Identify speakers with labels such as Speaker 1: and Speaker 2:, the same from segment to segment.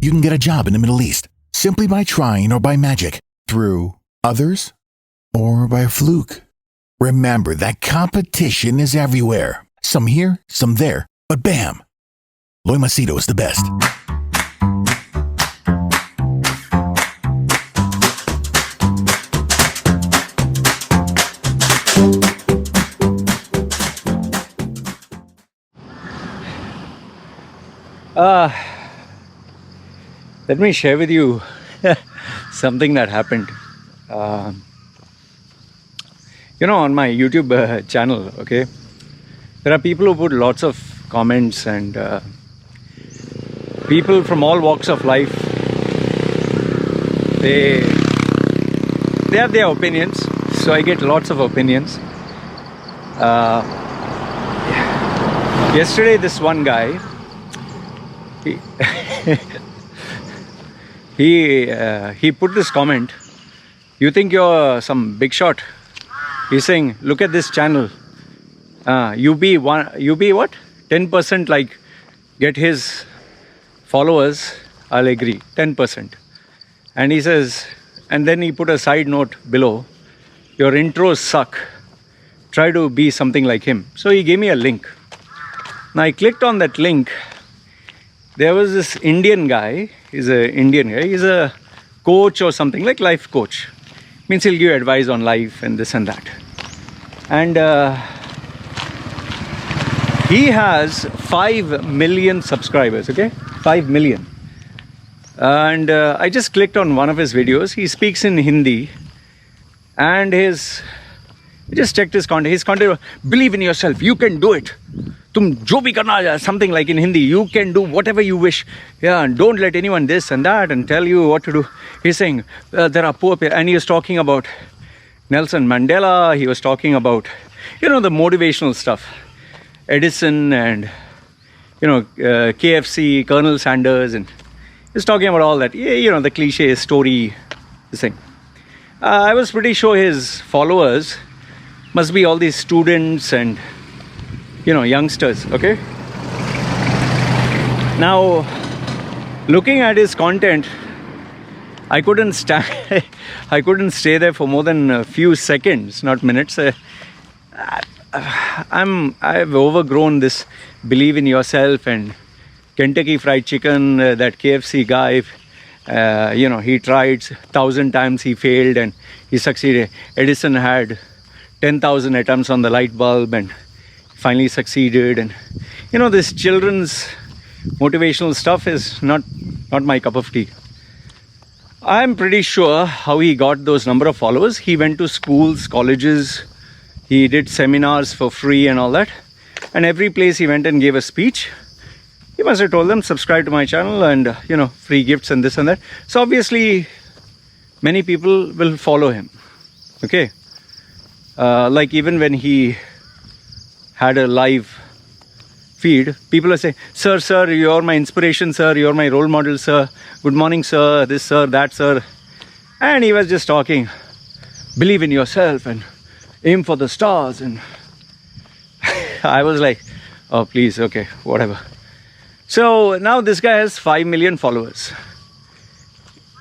Speaker 1: you can get a job in the Middle East simply by trying or by magic, through others, or by a fluke. Remember that competition is everywhere. Some here, some there, but bam! Loy Macedo is the best.
Speaker 2: Let me share with you something that happened. On my YouTube channel, okay, there are people who put lots of comments and people from all walks of life. They have their opinions, so I get lots of opinions. Yesterday, this one guy, he put this comment. You think you're some big shot? He's saying, look at this channel. You be what? 10% like get his followers. I'll agree, 10%. And he says, and then he put a side note below. Your intros suck. Try to be something like him. So he gave me a link. Now I clicked on that link. There was this Indian guy. He's an Indian guy. He's a coach or something, like life coach. Means he'll give advice on life and this and that. And he has 5 million subscribers, okay? 5 million. And I just clicked on one of his videos. He speaks in Hindi. And I just checked his content. His content, believe in yourself, you can do it. Tum jo bhi karna hai, something like in Hindi, you can do whatever you wish. Yeah, and don't let anyone this and that and tell you what to do. He's saying there are poor people, and he was talking about Nelson Mandela. He was talking about, the motivational stuff, Edison and KFC, Colonel Sanders, and he was talking about all that. The cliche story thing. I was pretty sure his followers must be all these students and youngsters, okay? Now, looking at his content, I couldn't stay there for more than a few seconds, not minutes. I've overgrown this believe in yourself and Kentucky Fried Chicken, that KFC guy. He tried 1,000 times, he failed and he succeeded. Edison had 10,000 attempts on the light bulb and finally succeeded. And this children's motivational stuff is not my cup of tea. I'm pretty sure how he got those number of followers. He went to schools, colleges, he did seminars for free and all that, and every place he went and gave a speech, he must have told them, subscribe to my channel and free gifts and this and that. So obviously many people will follow him, okay? Like even when he had a live feed, people are saying, sir, you're my inspiration, sir, you're my role model, sir, good morning, sir, this, sir, that, sir. And he was just talking, believe in yourself and aim for the stars. And I was like, oh please, okay, whatever. So now this guy has 5 million followers,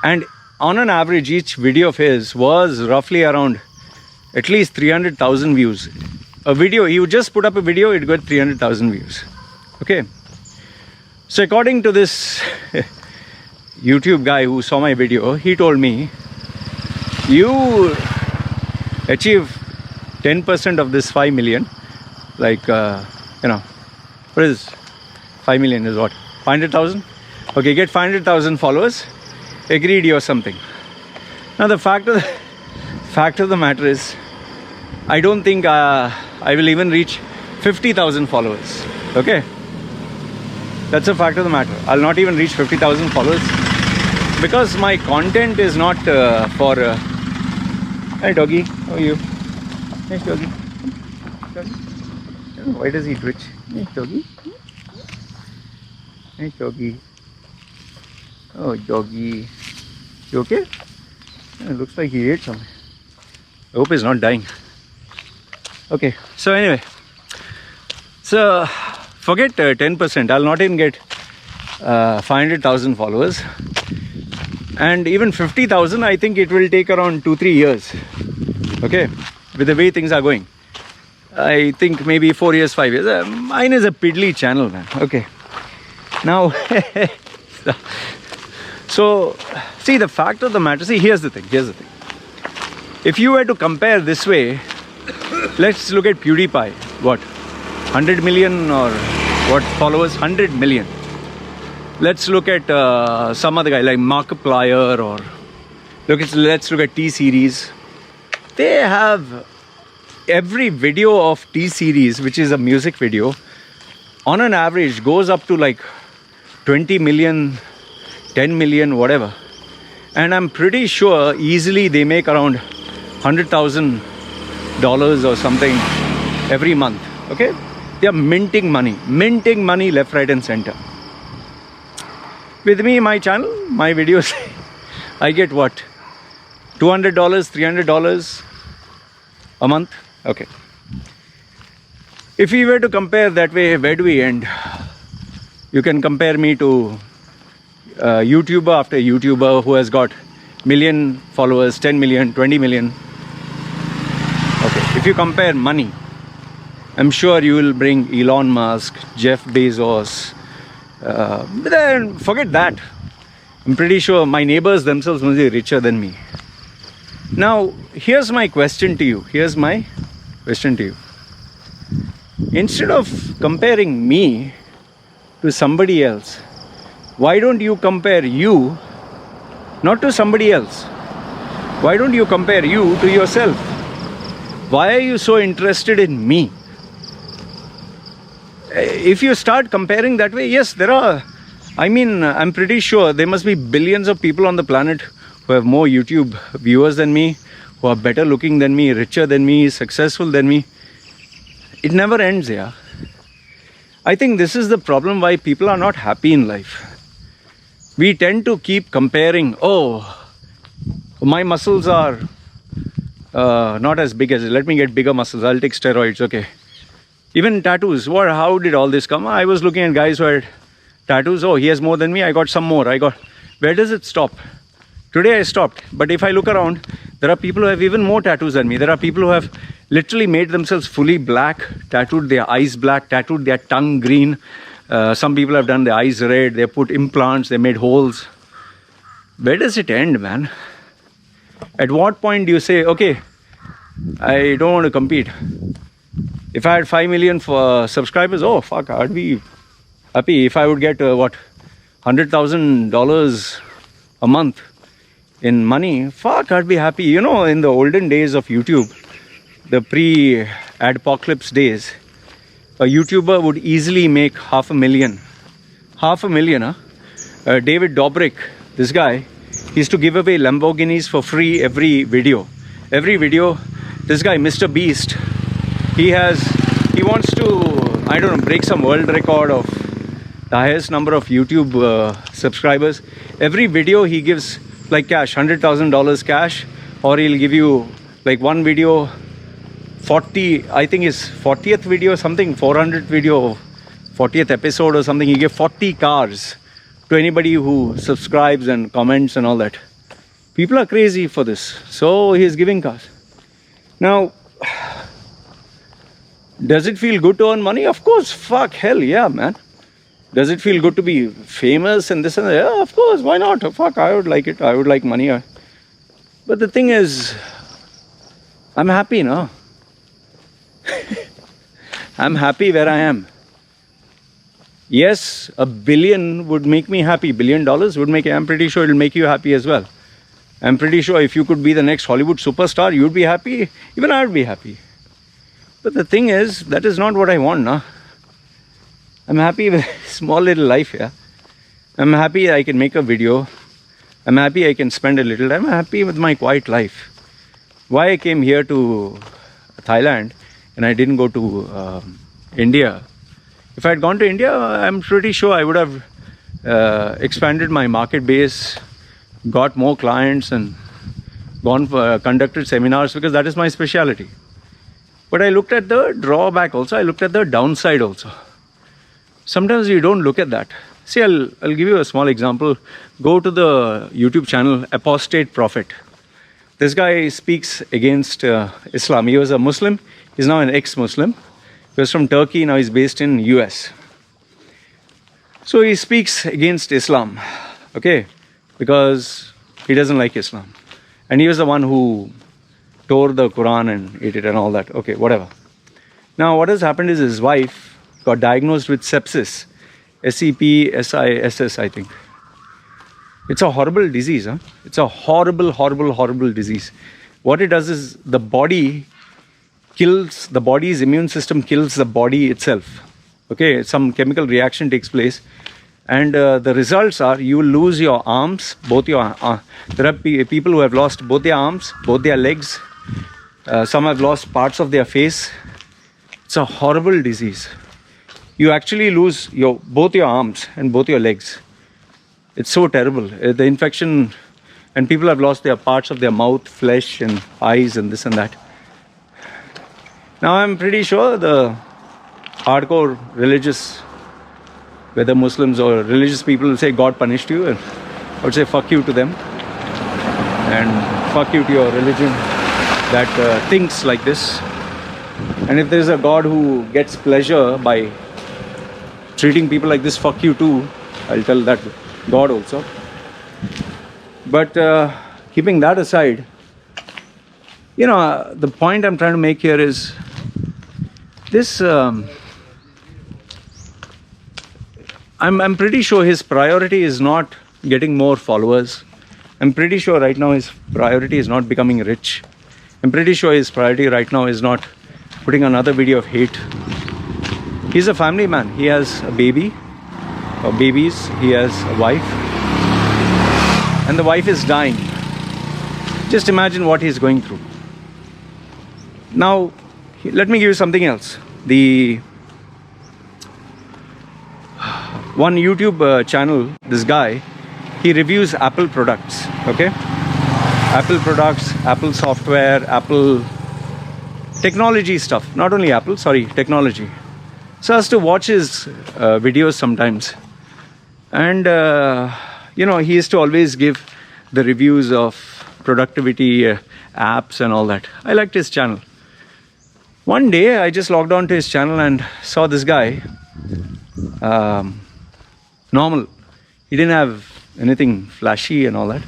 Speaker 2: and on an average each video of his was roughly around at least 300,000 views. A video, he would just put up a video, it got 300,000 views. Okay. So according to this YouTube guy who saw my video, he told me, you achieve 10% of this 5 million, like, what is 5 million is what? 500,000? Okay, get 500,000 followers, agreed you're something. Now the fact of the matter is, I don't think I will even reach 50,000 followers. Okay, that's a fact of the matter. I'll not even reach 50,000 followers because my content is not for hey doggy, how are you? Hey doggy. Why does he twitch? Hey doggy. Hey doggy. Oh doggy, you okay? It looks like he ate something. I hope he's not dying. Okay, so anyway, so forget 10%. I'll not even get 500,000 followers. And even 50,000, I think it will take around 2-3 years. Okay, with the way things are going. I think maybe 4 years, 5 years. Mine is a piddly channel, man. Okay. Now, so, see, the fact of the matter, see, here's the thing. If you were to compare this way, let's look at PewDiePie. What? 100 million or what followers? 100 million. Let's look at some other guy like Markiplier, or let's look at T-Series. They have every video of T-Series, which is a music video, on an average goes up to like 20 million, 10 million, whatever. And I'm pretty sure easily they make around $100,000 or something every month. Okay? They are minting money left, right and center. With me, my channel, my videos, I get what? $200, $300 a month? Okay. If we were to compare that way, where do we end? You can compare me to YouTuber after YouTuber who has got million followers, 10 million, 20 million. Okay, if you compare money, I'm sure you will bring Elon Musk, Jeff Bezos. But then forget that. I'm pretty sure my neighbors themselves must be richer than me. Now, here's my question to you. Instead of comparing me to somebody else, why don't you compare you not to somebody else? Why don't you compare you to yourself? Why are you so interested in me? If you start comparing that way, yes, I'm pretty sure there must be billions of people on the planet who have more YouTube viewers than me, who are better looking than me, richer than me, successful than me. It never ends, yeah. I think this is the problem why people are not happy in life. We tend to keep comparing, my muscles are not as big as, let me get bigger muscles, I'll take steroids, okay. Even tattoos, how did all this come? I was looking at guys who had tattoos. He has more than me, I got some more. Where does it stop? Today I stopped. But if I look around, there are people who have even more tattoos than me. There are people who have literally made themselves fully black, tattooed their eyes black, tattooed their tongue green. Some people have done their eyes red, they put implants, they made holes. Where does it end, man? At what point do you say, okay, I don't want to compete? If I had 5 million subscribers, I'd be happy. If I would get $100,000 a month in money, I'd be happy. You know, in the olden days of YouTube, the pre-adpocalypse days, a YouTuber would easily make $500,000. $500,000, huh? David Dobrik, this guy, he used to give away Lamborghinis for free every video. This guy, Mr. Beast, he wants to, break some world record of the highest number of YouTube subscribers. Every video he gives like cash, $100,000 cash, or he'll give you like one video, 40, I think his 40th video, something, 400 video, 40th episode or something, he gave 40 cars to anybody who subscribes and comments and all that. People are crazy for this. So he's giving cars. Now, does it feel good to earn money? Of course, hell yeah, man. Does it feel good to be famous and this and that? Yeah, of course, why not? I would like it. I would like money. But the thing is, I'm happy now. I'm happy where I am. Yes, $1 billion would make me happy. $1 billion would make, I'm pretty sure it'll make you happy as well. I'm pretty sure if you could be the next Hollywood superstar, you'd be happy. Even I would be happy. But the thing is, that is not what I want, nah. I'm happy with a small little life, yeah. I'm happy I can make a video. I'm happy I can spend a little time. I'm happy with my quiet life. Why I came here to Thailand and I didn't go to India. If I had gone to India, I'm pretty sure I would have expanded my market base, got more clients and conducted seminars, because that is my specialty. But I looked at the drawback also. I looked at the downside also. Sometimes you don't look at that. See, I'll give you a small example. Go to the YouTube channel Apostate Prophet. This guy speaks against Islam. He was a Muslim. He's now an ex-Muslim. He was from Turkey. Now he's based in US. So he speaks against Islam, okay, because he doesn't like Islam. And he was the one who tore the Quran and ate it and all that. Okay, whatever. Now what has happened is his wife got diagnosed with sepsis. SEPSIS, I think. It's a horrible disease. Huh? It's a horrible, horrible, horrible disease. What it does is the body's immune system kills the body itself. Okay, some chemical reaction takes place. And the results are you will lose your arms, both your... there are people who have lost both their arms, both their legs. Some have lost parts of their face. It's a horrible disease. You actually lose both your arms and both your legs. It's so terrible. The infection, and people have lost their parts of their mouth, flesh and eyes and this and that. Now I'm pretty sure the hardcore religious, whether Muslims or religious people, will say God punished you, and I would say fuck you to them and fuck you to your religion that thinks like this. And if there's a God who gets pleasure by treating people like this, fuck you too, I'll tell that God also. But keeping that aside, the point I'm trying to make here is this. I'm pretty sure his priority is not getting more followers. I'm pretty sure right now his priority is not becoming rich. I'm pretty sure his priority right now is not putting another video of hate. He's a family man. He has a baby or babies. He has a wife. And the wife is dying. Just imagine what he's going through. Now, let me give you something else. The one YouTube channel, this guy, he reviews Apple products, okay? Apple products, Apple software, Apple technology stuff. Not only Apple, technology. So I has to watch his videos sometimes. And, he used to always give the reviews of productivity apps and all that. I liked his channel. One day, I just logged on to his channel and saw this guy. Normal. He didn't have anything flashy and all that.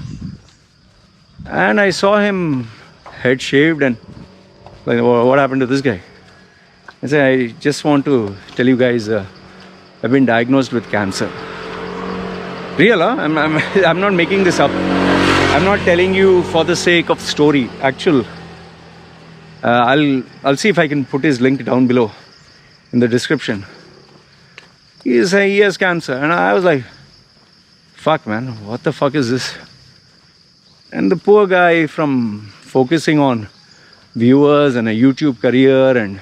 Speaker 2: And I saw him head shaved and like, what happened to this guy? I said, I just want to tell you guys, I've been diagnosed with cancer. Real, huh? I'm not making this up. I'm not telling you for the sake of story. Actual. I'll see if I can put his link down below in the description. He has cancer, and I was like, fuck man, what the fuck is this? And the poor guy, from focusing on viewers and a YouTube career, and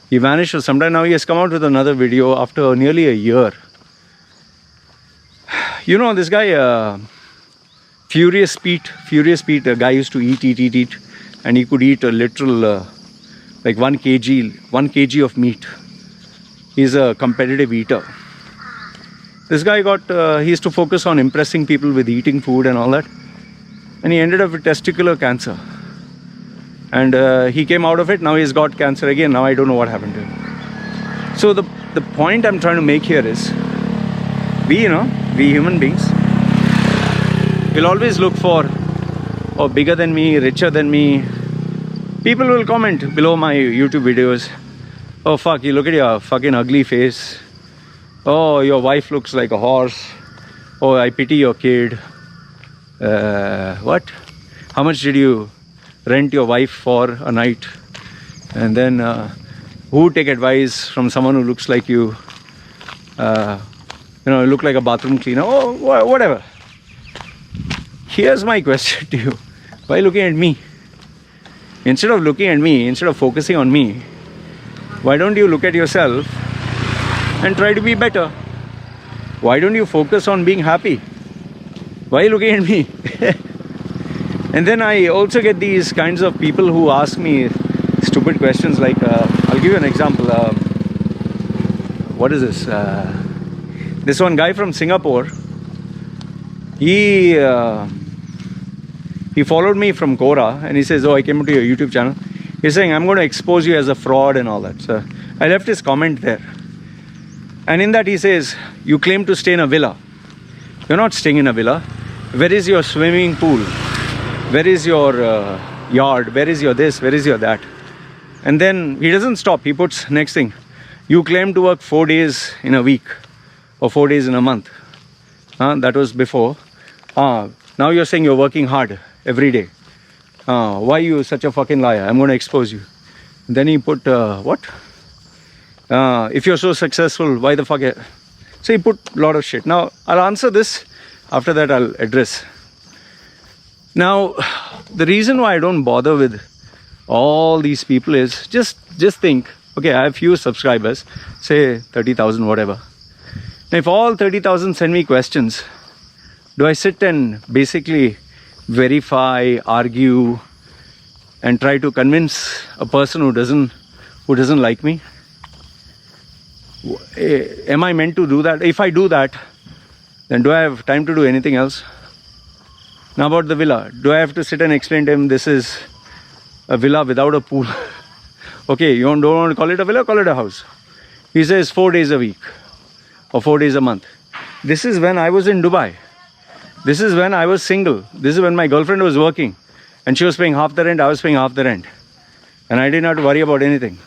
Speaker 2: he vanished for some time. Now he has come out with another video after nearly a year. This guy, Furious Pete, a guy used to eat, and he could eat a literal, like 1 kg of meat. He's a competitive eater. This guy he used to focus on impressing people with eating food and all that. And he ended up with testicular cancer. And he came out of it. Now he's got cancer again. Now I don't know what happened to him. So the point I'm trying to make here is, we human beings, will always look for, bigger than me, richer than me. People will comment below my YouTube videos, oh fuck, you look at your fucking ugly face. Oh, your wife looks like a horse. Oh, I pity your kid. What? How much did you rent your wife for a night? And then who take advice from someone who looks like you? Look like a bathroom cleaner. Oh, whatever. Here's my question to you. Why are you looking at me? Instead of focusing on me, why don't you look at yourself and try to be better? Why don't you focus on being happy? Why are you looking at me? And then I also get these kinds of people who ask me stupid questions like, I'll give you an example. What is this? This one guy from Singapore, he followed me from Quora, and he says, oh, I came to your YouTube channel. He's saying, I'm going to expose you as a fraud and all that. So I left his comment there. And in that he says, you claim to stay in a villa. You're not staying in a villa. Where is your swimming pool? Where is your yard? Where is your this? Where is your that? And then he doesn't stop. He puts next thing. You claim to work 4 days in a week or 4 days in a month. That was before. Now you're saying you're working hard every day. Why are you such a fucking liar? I'm going to expose you. And then he put, what? If you're so successful, why the fuck? So he put a lot of shit. Now, I'll answer this. After that, I'll address. Now, the reason why I don't bother with all these people is just think, okay, I have few subscribers, say 30,000, whatever. Now, if all 30,000 send me questions, do I sit and basically verify, argue, and try to convince a person who doesn't like me? Am I meant to do that? If I do that, then do I have time to do anything else? Now about the villa, do I have to sit and explain to him this is a villa without a pool? Okay, you don't want to call it a villa, call it a house. He says 4 days a week or 4 days a month. This is when I was in Dubai. This is when I was single. This is when my girlfriend was working and she was paying half the rent, I was paying half the rent. And I didn't have to worry about anything.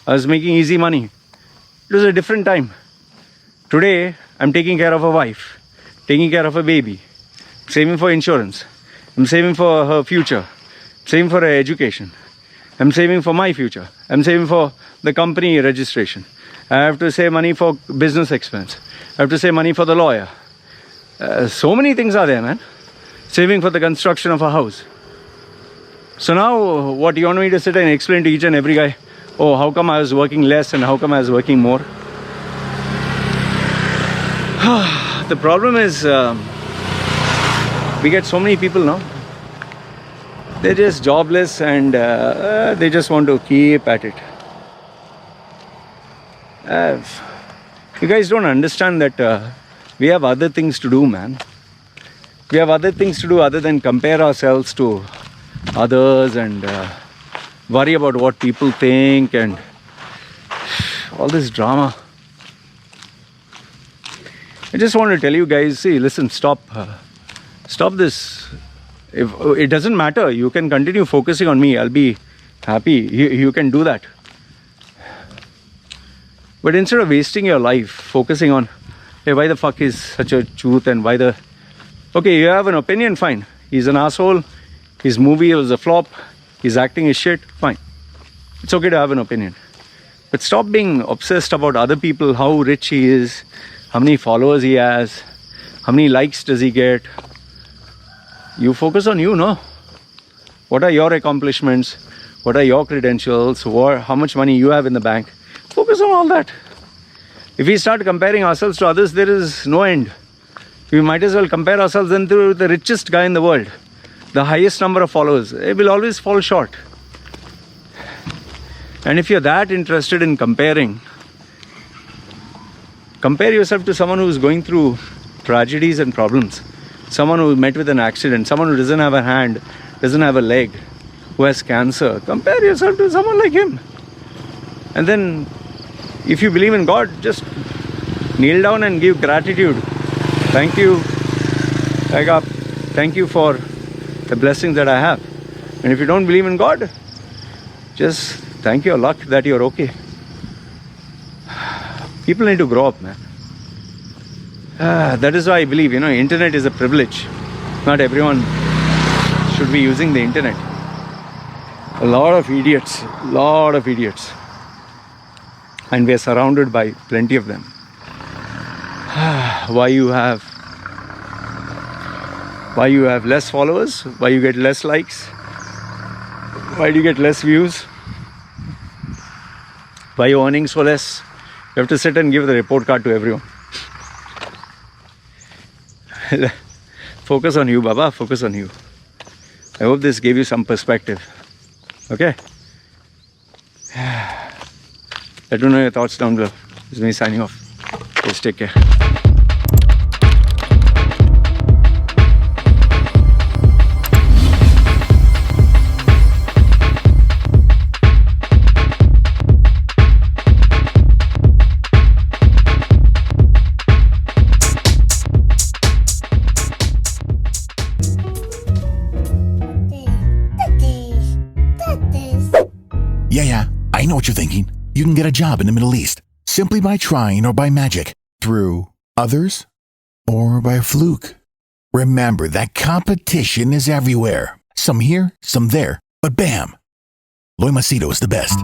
Speaker 2: I was making easy money. It was a different time. Today, I'm taking care of a wife, taking care of a baby, saving for insurance. I'm saving for her future, saving for her education. I'm saving for my future. I'm saving for the company registration. I have to save money for business expense. I have to save money for the lawyer. So many things are there, man. Saving for the construction of a house. So now, what, you want me to sit and explain to each and every guy, oh, how come I was working less and how come I was working more? The problem is, we get so many people now. They're just jobless and they just want to keep at it. You guys don't understand that we have other things to do, man. We have other things to do other than compare ourselves to others and worry about what people think and all this drama. I just want to tell you guys, see, listen, stop this. If it doesn't matter, you can continue focusing on me. I'll be happy. You can do that. But instead of wasting your life focusing on, hey, why the fuck is such a truth and why the... Okay, you have an opinion, fine. He's an asshole. His movie was a flop. He's acting his shit, fine. It's okay to have an opinion. But stop being obsessed about other people, how rich he is, how many followers he has, how many likes does he get. You focus on you, no? What are your accomplishments? What are your credentials? How much money you have in the bank? Focus on all that. If we start comparing ourselves to others, there is no end. We might as well compare ourselves then to the richest guy in the world, the highest number of followers. It will always fall short. And if you're that interested in comparing, compare yourself to someone who's going through tragedies and problems. Someone who met with an accident, someone who doesn't have a hand, doesn't have a leg, who has cancer. Compare yourself to someone like him. And then, if you believe in God, just kneel down and give gratitude. Thank you, Aga. Thank you for the blessings that I have. And if you don't believe in God, just thank your luck that you're okay. People need to grow up, man. That is why I believe, internet is a privilege. Not everyone should be using the internet. A lot of idiots. And we are surrounded by plenty of them. Why you have less followers? Why you get less likes? Why do you get less views? Why your earnings so less? You have to sit and give the report card to everyone. Focus on you, Baba. Focus on you. I hope this gave you some perspective. Okay? Let me know your thoughts down below. This is me signing off. Just take care.
Speaker 1: Yeah, I know what you're thinking. You can get a job in the Middle East simply by trying or by magic, through others or by fluke. Remember that competition is everywhere. Some here, some there, but bam! Loy Macedo is the best.